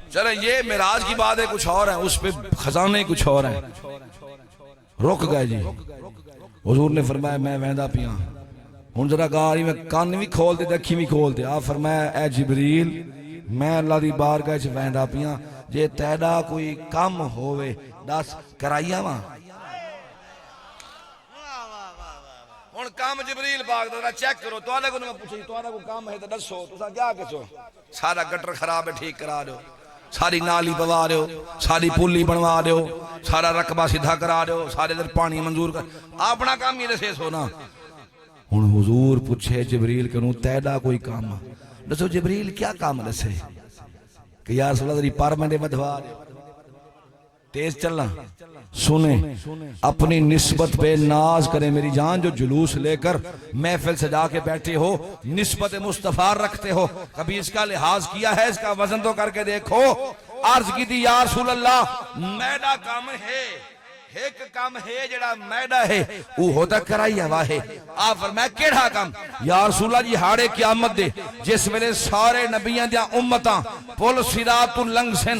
चलो ये मिराज की बात है, कुछ और है, उस पे खजाने कुछ और है। रुक गए जी, हुजूर ने फरमाया मैं वहदा पिया, हुन जरा गाड़ी में कान भी खोल दे, अखी भी खोल दे। आप फरमाया ए जिब्रील मैं अल्लाह दी बारगाह च वहदा पिया, जे तेरा कोई काम होवे दस कराइया वा। हुन काम जिब्रील पाक दा चेक करो, तुहाडे को मैं पूछी तुहाडा को काम है तो दसो, तुसा क्या कहो? सारा गटर खराब है ठीक करा दो, सारी नाली पवा दो, सारी पुली बनवा दो, सारा रकबा सीधा करा दो, सारे इधर पानी मंजूर कर, अपना काम ही दसे सो ना। हुन हुजूर पूछे जिब्रील करूं तेरा कोई काम दसो, जिब्रील क्या काम दसे कि यार रसूल तेरी पर मैंने बधवा दे, तेज चलना। सुने अपनी निस्बत पे नाज करे मेरी जान, जो जुलूस लेकर महफिल सजा के बैठे हो, निस्बत मुस्तफा रखते हो, कभी इसका लिहाज किया है? इसका वजन तो करके देखो। अर्ज की थी या रसूल अल्लाह मैदा काम है, एक काम है जड़ा मैदा है वो होता कराई हवा है। आप फरमाया केड़ा काम? या रसूल अल्लाह जी हाड़े क़यामत दे जिस वेले सारे नबियां दी उम्मतां पुल सिरात तो लंघ सन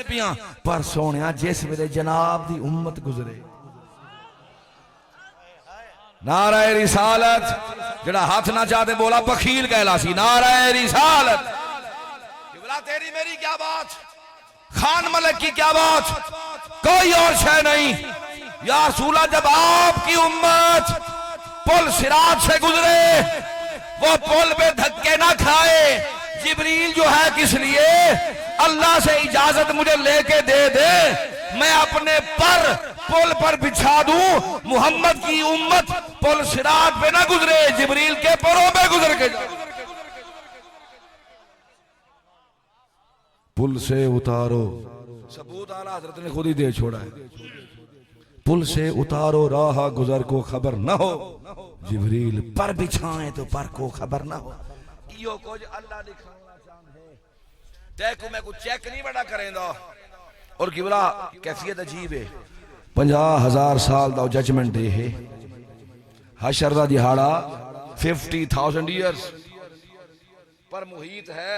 पियां, पर सोनिया जिस वेले जनाब दी उम्मत गुजरे, नाराए रिसालत जड़ा हाथ ना चाहते बोला बखील कहला सी, नाराए रिसालत। तेरी मेरी क्या बात, खान मलिक की क्या बात, कोई और शय नहीं। या रसूल जब आपकी उम्मत पुल सिरात से गुजरे, वो पुल पे धक्के ना खाए। जिब्रील जो है किस लिए? अल्लाह से इजाजत मुझे लेके दे दे, मैं अपने पर पुल पर बिछा दूं, मोहम्मद की उम्मत पुल सिरात पे ना गुजरे, जिब्रील के परों पे गुजर के जाए। पुल से उतारो, सबूत आला हजरत ने खुद ही दे छोड़ा है, पुल से उतारो राह गुजर को खबर न हो, जिब्रील पर बिछाए तो पर को खबर न हो। यो कुछ अल्लाह दिखाना चाहते तैको मैं कुछ चेक नहीं बड़ा करेंदा और किबला कैफियत अजीब है 50,000 साल दा जजमेंट डे है हशर दा दिहाड़ा 50,000 ईयर्स पर मुहीत है।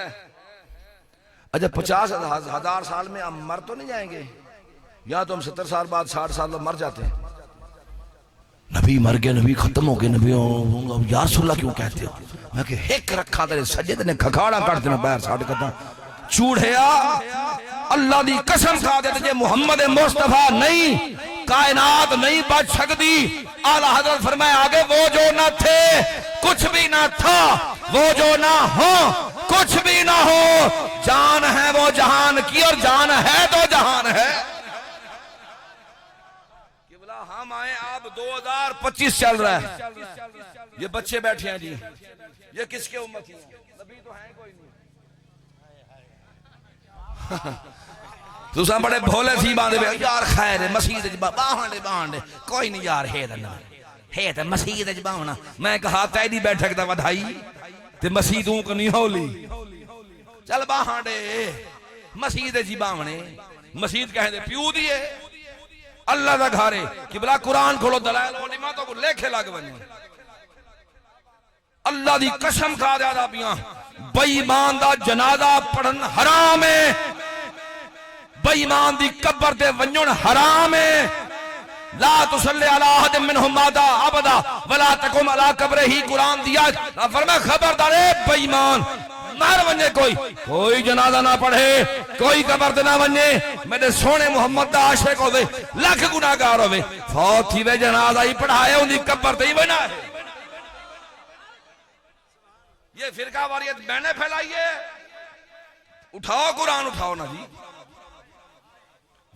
अच्छा 50,000 साल में हम मर तो नहीं जाएंगे या तो हम 70 साल बाद 60 साल बाद मर जाते हैं। नबी मर गए नबी खत्म हो गए नबी यार सुल्ला क्यों कहते हो मैं कि हिक रखा तेरे सज्जे ने खखाड़ा काट देना पैर साढ़ कदा चूड़िया अल्लाह दी कसम खा दे तुझे मोहम्मद मुस्तफा नहीं कायनात नहीं बच सकती। आला हजरत फरमाए आगे वो जो ना थे कुछ भी ना था वो जो ना हो कुछ भी ना हो जान है वो जहान की और जान है तो जहान है। किबला हम आए अब 2025 चल रहा है ये बच्चे बैठे हैं जी ये किसके उम्मत है नबी तो है कोई नहीं तुसा बड़े भोले सी बांधे यार खैर है मसीद बांधे कोई नहीं यार है तो मसीद बावना मैं कहा तैदी बैठक दा बधाई ते मसीदों को नहीं होली चल बांधे मसीद जी बावने मसीद कहते प्यू दिए अल्लाह दा घारे कि भला कुरान खोलो दलाइल उलमा तो लेखे लग बने अल्लाह दी कसम खा दिया पिया बेईमान दा जनाजा पढ़न हराम है बेईमान दी कब्र ते वंजन हराम है। ला तुसल्ली अला अहद मिनहुम मादा अबदा वला तकुम अला कब्रिही कुरान दिया फरमाया खबरदार बेईमान मर वने कोई जनाजा ना पढ़े कोई कब्र ते ना वने मेरे सोने मोहम्मद दा आशिक होवे लाख गुनाहगार होवे फौत थी वे जनाजा ही पढ़ाए उनकी कब्र ते ही बना है। ये फिरका वारियत मैंने फैलाई है उठाओ कुरान उठाओ ना जी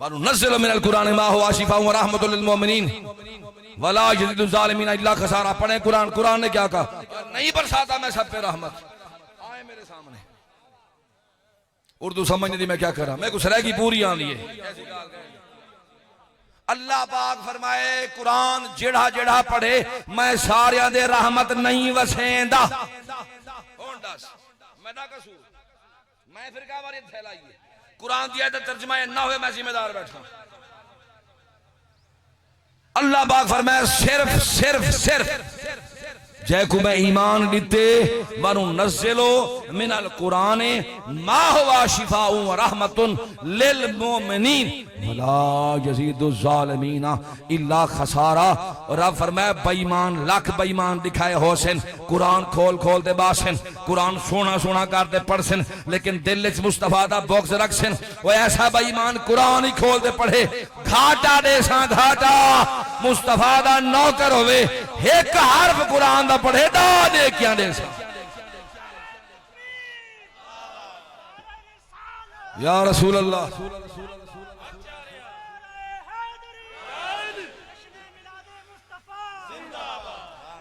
वनुनज़्ज़िलु मिनल कुरानि मा हुवा शिफ़ाउन व रहमतुल लिल मुमिनीन वला यज़िदु ज़ालिमीना इल्ला खसारा। पढ़े कुरान कुरान ने क्या कहा नहीं बरसाता मैं सब पे रहमत आए मेरे सामने उर्दू समझने दी मैं क्या कर रहा मैं कुछ रह की पूरी आनी है। अल्लाह पाक फरमाए कुरान जेड़ा जेड़ा पढ़े मैं सारिया दे रहमत नहीं वसेंदा मैं कसूर मैं फिर क्या बारी फैलाइए कुरान दिया तो तर्जुमा ना हुए मैं जिम्मेदार बैठा। अल्लाह पाक फरमाए सिर्फ सिर्फ सिर्फ जैको मैं ईमान दीते वनुनज़्ज़िलु मिनल कुराने मा हुवा शिफ़ाउन व रहमतुन लिल मुमिनीन वला यज़ीदु ज़ालिमीना इल्ला खसारा। और अब फरमाया बेईमान लाख बेईमान दिखाए होसन कुरान खोल खोल दे बासन कुरान सोना सोना करते पढ़सन लेकिन दिल विच मुस्तफा दा बॉक्स रखसन वो ऐसा बेईमान कुरान ही खोल दे पढ़े घाटा दे सा घाटा मुस्तफा दा नौकर होवे एक हरफ कुरान दा पढ़े दा दे क्या दे सा या रसूल अल्लाह।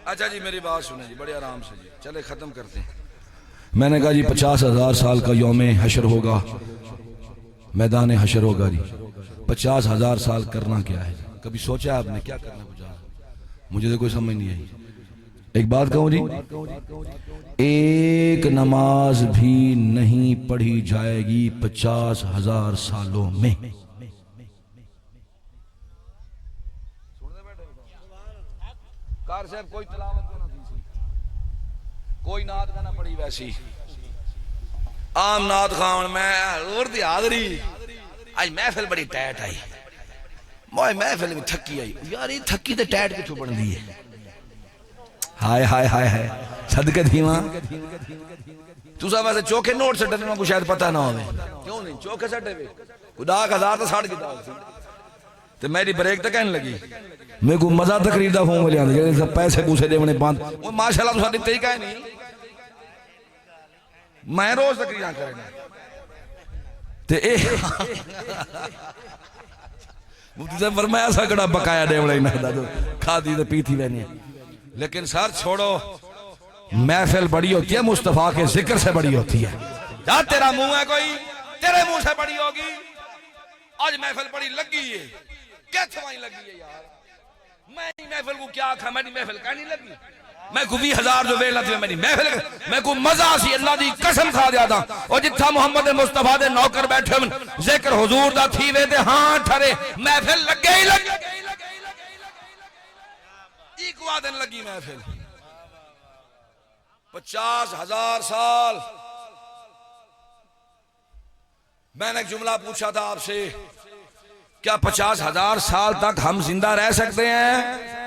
अच्छा जी मेरी बात सुने जी बड़े आराम से जी चले खत्म करते हैं। मैंने कहा जी 50,000 साल का यौम हशर होगा मैदान हशर होगा जी 50,000 साल करना क्या है कभी सोचा आपने क्या करना मुझे तो कोई समझ नहीं आई। एक बात कहूं जी एक नमाज भी नहीं पढ़ी जाएगी 50,000 सालों में। कार साहब कोई तलावत ना थी कोई नात ना पड़ी वैसी आम नात खान मैं और दी हाजरी आज महफिल बड़ी टाइट आई मोए महफिल में थकी आई यार ये थकी तो टाइट किथों बनदी है हाय हाय हाय हाय सदके धीमा तुसा वैसे चोखे नोट सटने को शायद पता ना होवे क्यों नहीं चोखे सटे वे खुदा का हजार तो साड़ की ते मेरी ब्रेक तो कहने लगी मेरे को मजा तकरीर दा फोन लिया जेड़े पैसे पूसे देवने बंद वो माशाल्लाह तो साडी ते ही कहे नहीं मैं रोज तकरीरां करना ते ए मुझे फरमाया सकड़ा बकाया देवले ना दा खादी ते पीती रहनी लेकिन सर छोड़ो महफिल बड़ी होती है मुस्तफा के जिक्र से बड़ी होती है। जा तेरा मुंह है कोई तेरे मुंह से बड़ी होगी आज महफिल बड़ी लगी है क्या छवाई लगी है यार मैं महफिल को क्या आखा, मेरी महफिल कहनी लगी, मैं को 20,000 जो वेला थी मेरी महफिल, मैं को मजा सी अल्लाह दी कसम खा दिया था। और जिथा मोहम्मद मुस्तफा दे नौकर बैठे हुन जिक्र हुजूर दा थी वे ते हां ठरे महफिल लगे ही लगे। एक वादन लगी महफिल 50,000 साल। मैंने एक जुमला पूछा था आपसे, क्या 50,000 साल तक हम जिंदा रह सकते हैं?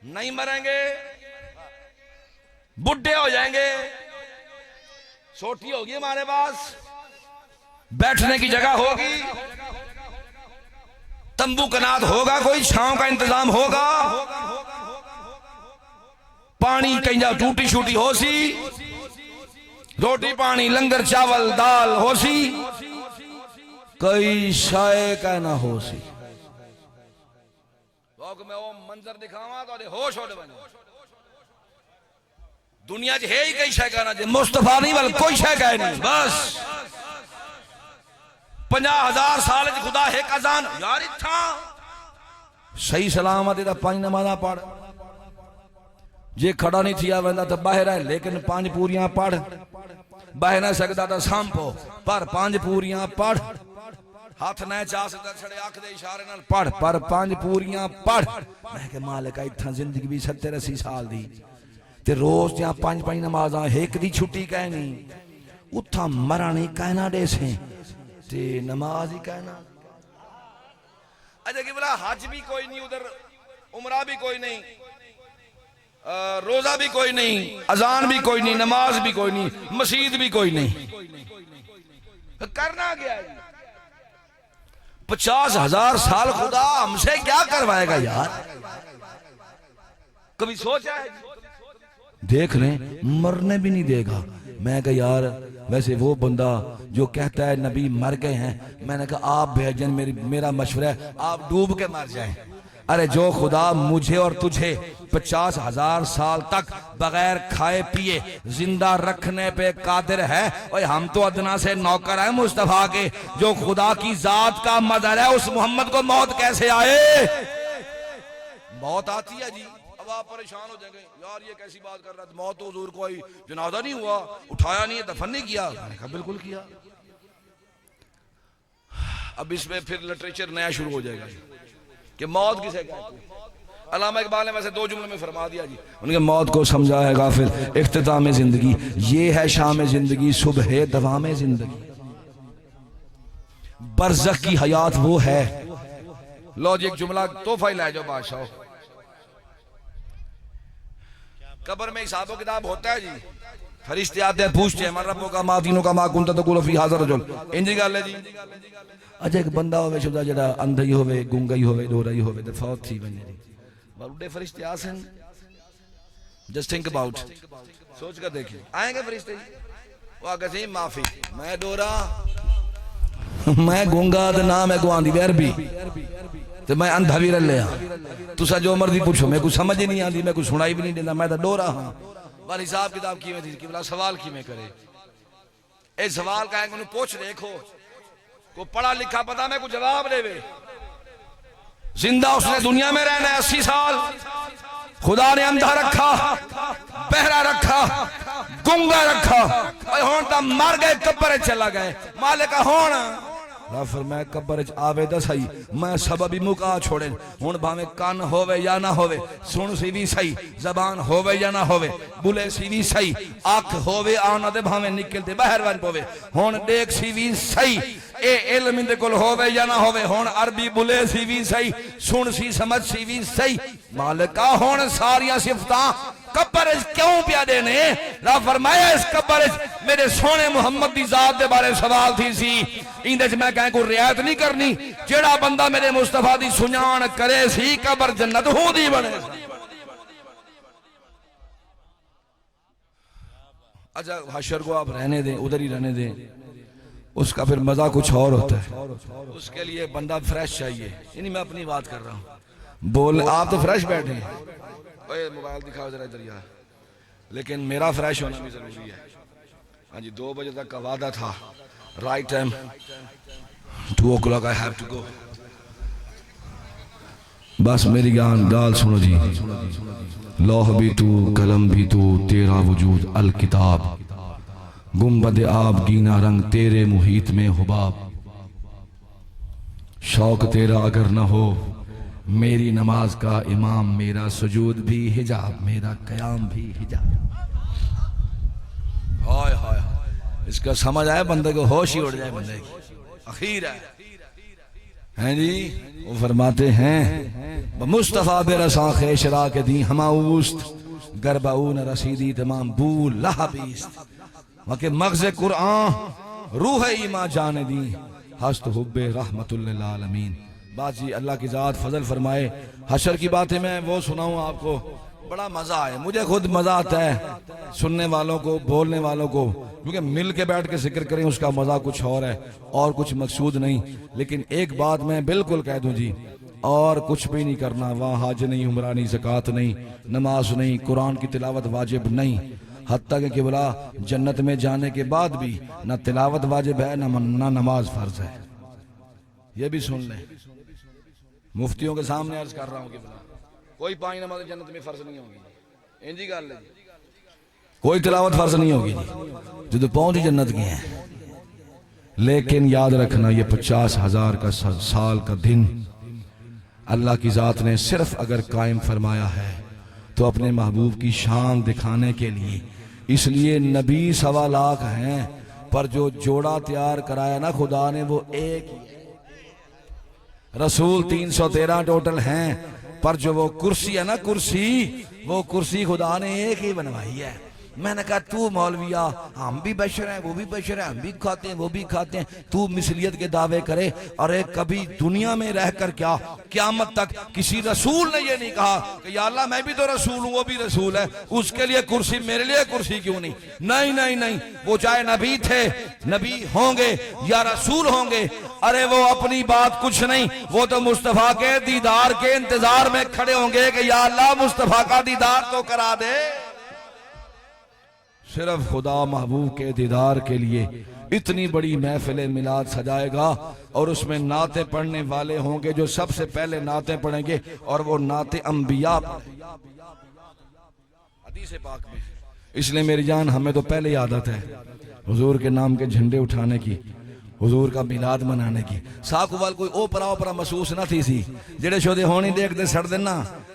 नहीं मरेंगे, बुढ़े हो जाएंगे, सोटी होगी हमारे पास, बैठने की जगह होगी, तंबू कनात होगा, कोई छांव का इंतजाम होगा, पानी कहीं टूटी शूटी हो सी, रोटी पानी लंगर चावल दाल हो सी, कई शाय का ना हो सी। मैं वो मंजर दिखावा तो होश हो बने। दुनिया च है ही कई शय कहना जे मुस्तफा नहीं वाल कोई शय कह नहीं। बस 50,000 साल खुदा है अजान यार इत्था सही सलामत दा 5 नमाज़ां पढ़, जे खड़ा नहीं थिया वेंदा तो बाहर है, लेकिन 5 पूरियां पढ़, बह ना सकता तो सांपो पर 5 पूरियां पढ़, हाथ न चा सकता छड़े अख दे इशारे नाल पढ़ पर 5 पूरियां पढ़। मैं के मालिक इत्था जिंदगी भी 70-80 साल दी ते रोज दियां 5-5 नमाज़ां एक दी छुट्टी कहनी, उथा मरा नहीं कहना देसे ते नमाज ही कहना। अच्छा कि बोला हज भी कोई नहीं उधर, उमरा भी कोई नहीं, रोजा भी कोई नहीं, अजान भी कोई नहीं, नमाज भी कोई नहीं, मस्जिद भी कोई नहीं, करना क्या है? 50,000 साल खुदा हमसे क्या करवाएगा यार? कभी सोचा है? देख ले मरने भी नहीं देगा। मैं कहा यार वैसे वो बंदा जो कहता है नबी मर गए हैं, मैंने कहा आप भेजन, मेरा मशवरा है आप डूब के मर जाएं। अरे जो खुदा मुझे और तुझे 50,000 साल तक बगैर खाए पिए जिंदा रखने पे कादिर है, और हम तो अदना से नौकर हैं मुस्तफा के। जो खुदा की जात का मदर है उस मोहम्मद को मौत कैसे आए? मौत आती है जी, अब आप परेशान हो जाएंगे यार ये कैसी बात कर रहा है, मौत तो हुजूर को आई, जनाजा नहीं हुआ, उठाया नहीं, दफन नहीं किया। मैंने कहा बिल्कुल किया। अब इसमें फिर लिटरेचर नया शुरू हो जाएगा कि मौत किसे कहते हैं। अल्लामा इकबाल ने वैसे 2 जुमले में फरमा दिया जी, उनके मौत को समझा है गाफिल इख्तिताम जिंदगी, ये है शाम जिंदगी सुबह दवाम जिंदगी, बरज़ख की हयात वो है। लो जी एक जुमला तोहफा ही ला जाओ बादशाह। कब्र में हिसाबो किताब होता है जी, फरिश्ते आते हैं पूछते हैं मन रब्बो का मा दीनो का मा कुंता तकुल फी हाज़ा रजुल, इंजी गल है जी। अच्छा एक बंदा होवे शुदा जड़ा अंधा ही होवे, गूंगा ही होवे, डोरा ही होवे ते फौत थी वने जी, बड़े फरिश्ते आसन। जस्ट थिंक अबाउट, सोच कर देखिए आएंगे फरिश्ते जी, वो आगे से माफी मैं डोरा मैं गूंगा ते ना मैं गुआंदी अरबी ते मैं अंधा भी रलिया, तुसा जो मर्जी पूछो मैं कुछ समझ ही नहीं आती, मैं कुछ सुनाई भी नहीं देता, मैं तो डोरा हाँ। वाल हिसाब किताब की थी कि बोला सवाल की में करे, ए सवाल का है पूछ देखो, को पढ़ा लिखा पता मैं कुछ जवाब देवे। जिंदा उसने दुनिया में रहना है 80 साल, खुदा ने अंधा रखा, बहरा रखा, गुंगा रखा, हुण तां मर गए कब्र चला गए। मालिक हुण फिर मैं कब्र च आवे तो सही, मैं सबब ही मुका छोड़े। हुण भावे कान होवे या ना होवे, सुन सी भी सही, जबान होवे या ना होवे, बुले सी भी सही, अख होवे आना ते भावे निकलते बाहर वन पवे। हुण देख सी भी सही, ए इल्म इंदे कोल होवे या ना होवे, हुण अरबी बुले सी भी सही, सुन सी समझ सी भी सही। मालिका हुण सारियां सिफतां कब्र क्यों पिया देने? रब फरमाया इस कब्र मेरे सोने मुहम्मद दी जात दे बारे सवाल थी सी, इंदे च मैं कहीं को रियायत नहीं करनी। जेड़ा बंदा मेरे मुस्तफा दी सुजान करे सी कब्र जन्नत होंदी बने। अच्छा हशर को आप रहने दें, उधर ही रहने दें, उसका फिर मजा कुछ और होता है। उसके लिए बंदा फ्रेश चाहिए, यानी मैं अपनी बात कर रहा हूँ। बोल आप तो फ्रेश बैठे हैं, मोबाइल दिखाओ जरा इधर यार, लेकिन मेरा फ्रेश होना भी जरूरी है। हाँ जी 2 बजे तक का वादा था, right time 2 o'clock I have to go. बस मेरी गाल सुनो जी। लौह भी तू कलम भी तू तेरा वजूद अल किताब, गुम्बद आब गीना रंग तेरे मुहीत में हुबाब। शौक तेरा अगर न हो मेरी नमाज का इमाम, मेरा सुजूद भी हिजाब, मेरा कयाम भी हिजाब। हाय हाय, इसका समझ आया बंदे को, होश ही उड़ जाए बंदे की। अखीर है जी, वो फरमाते हैं मुस्तफ़ा बेरसा खेशरा के दी हमाउस्त गरबाऊन रसीदी तमाम बू लहबीस्त, वके मगज़ कुरान रूह ईमा जाने दी हस्त हुब्बे रहमतुल लिल आलमीन। बाजी अल्लाह की ज़ात फजल फरमाए। हशर की बातें मैं वो सुनाऊं आपको, बड़ा मज़ा आए, मुझे खुद मज़ा आता है सुनने वालों को, बोलने वालों को, क्योंकि मिल के बैठ के जिक्र करें उसका मज़ा कुछ और है और कुछ मकसूद नहीं। लेकिन एक बात मैं बिल्कुल कह दूं जी, और कुछ भी नहीं करना वहाँ, हज नहीं, उम्रा नहीं, ज़कात नहीं, नमाज नहीं, कुरान की तिलावत वाजिब नहीं। हत्ता के बोला जन्नत में जाने के बाद भी ना तिलावत वाजिब है ना नमाज फर्ज है। ये भी सुन लें, मुफ्तियों के सामने अर्ज कर रहा हूँ कि बोला कोई पांच नमाज जन्नत में फर्ज नहीं होगी, इंजी गल है, कोई तिलावत फर्ज नहीं होगी जी, जो पहुंच ही जन्नत की है। लेकिन याद रखना ये 50,000 का साल का दिन अल्लाह की ज़ात ने सिर्फ अगर कायम फरमाया है तो अपने महबूब की शान दिखाने के लिए। इसलिए नबी 1.25 लाख हैं, पर जो जोड़ा तैयार कराया ना खुदा ने वो एक ही है। रसूल 313 टोटल हैं, पर जो वो कुर्सी है ना, कुर्सी, वो कुर्सी खुदा ने एक ही बनवाई है। मैंने कहा तू मौलविया, हम भी बशर हैं, वो भी बशर हैं, हम भी खाते हैं, वो भी खाते हैं, तू मिसलियत के दावे करे। अरे कभी दुनिया में रहकर क्या क़यामत तक किसी रसूल ने ये नहीं कहा कि या अल्लाह मैं भी तो रसूल हूँ, वो भी रसूल है, उसके लिए कुर्सी, मेरे लिए कुर्सी क्यों नहीं? नहीं नहीं नहीं, वो चाहे नबी थे, नबी होंगे या रसूल होंगे, अरे वो अपनी बात कुछ नहीं, वो तो मुस्तफ़ा के दीदार के इंतजार में खड़े होंगे कि या अल्लाह मुस्तफ़ा का दीदार तो करा दे। सिर्फ खुदा महबूब के दीदार के लिए इतनी बड़ी महफिल मिलाद सजाएगा, और उसमें नाते पढ़ने वाले होंगे जो सबसे पहले नाते पढ़ेंगे, और वो नाते अंबिया हदीस पाक में। इसलिए मेरी जान, हमें तो पहले ही आदत है हुजूर के नाम के झंडे उठाने की, हुजूर का मिलाद मनाने की। साकू वाल कोई ओपरा ओपरा महसूस ना थी सी, जेड़े शोदे होनी देखते सड़ देना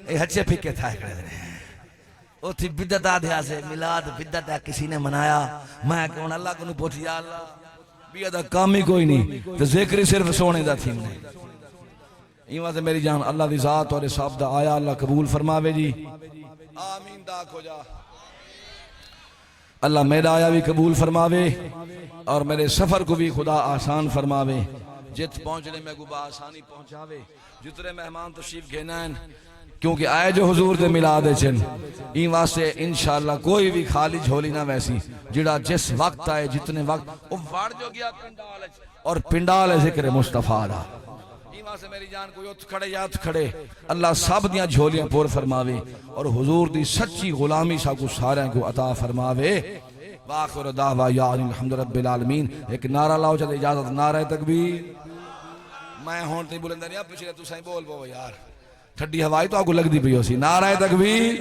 ये हच्चे फिक्के था उठी बिदत आध्या से मिलाद बिदत है, किसी ने मनाया, मैं कौन अल्लाह को पूछ या अल्लाह बिया दा काम ही कोई नहीं, तो जिक्र ही सिर्फ सोने दा थी। इवा से मेरी जान अल्लाह दी ज़ात और सब दा आया अल्लाह कबूल फरमावे जी, आमीन। दा खो जा अल्लाह मेरा आया भी कबूल फरमावे और मेरे सफर को भी खुदा आसान फरमावे, जित पहुंचने में गुबा आसानी पहुंचावे, जितने मेहमान तशरीफ घेना क्योंकि आए जो हुजूर दे मिलाद चन ई वास्ते इंशाअल्लाह कोई भी खाली झोली ना वैसी, जिड़ा जिस वक्त आए जितने वक्त वो वाड़ जो गया पिंडाल और पिंडाल जिक्र मुस्तफा दा। ई वास्ते मेरी जान कोई उठ खड़े या उठ खड़े, अल्लाह सब दियां झोलियां पूर फरमावे और हुजूर दी सच्ची गुलामी साकू सारे को अता फरमावे। वाखिर दावा या अल्हम्दु रब्बिल आलमीन। एक नारा लाओ चल इजाजत, नारा तकबीर। मैं होन ते बुलंद नहीं, पिछले तू सही बोल पो यार, ठंडी हवाई तो आपको लगती पी हो सी। नारा तकबीर।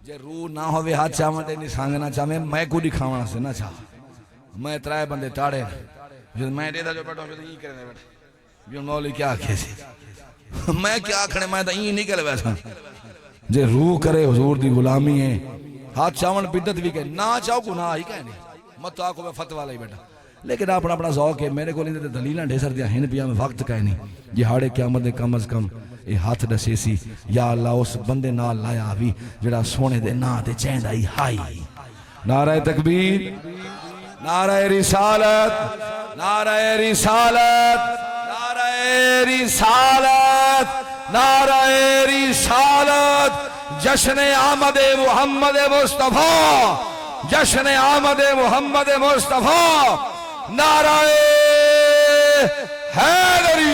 जे रूह ना होवे हाथ चावते नहीं सांगना चाहे, मैं को दिखावना से ना चाह, मैं त्राए बंदे ताड़े जो मैं देदा जो बैठो जो ई करने बैठ जो मौली क्या आखे सी, मैं क्या आखने, मैं तो ई निकल बैठा। जे रूह करे हुजूर दी गुलामी है, हाथ चावन बिद्दत भी कहे ना चाहो गुनाह ही कहने मत आको, मैं फतवा लाई बैठा। लेकिन अपना अपना शौक है, मेरे को दलील ढेसर दिया हिन पिया में वक्त कह नहीं जिहाड़े क्यामत दे कम अज कम ये हाथ दसे सी। या अल्लाह उस बंदे नाल लाया भी जड़ा सोने दे ना ते चैंदा ही हाई। नारा तकबीर, नारा रिसालत, नारा रिसालत, नारा रिसालत, नारा रिसालत। जश्न आमद मोहम्मद मुस्तफा, जश्न आमद मोहम्मद मुस्तफा। नाराए हैदरी।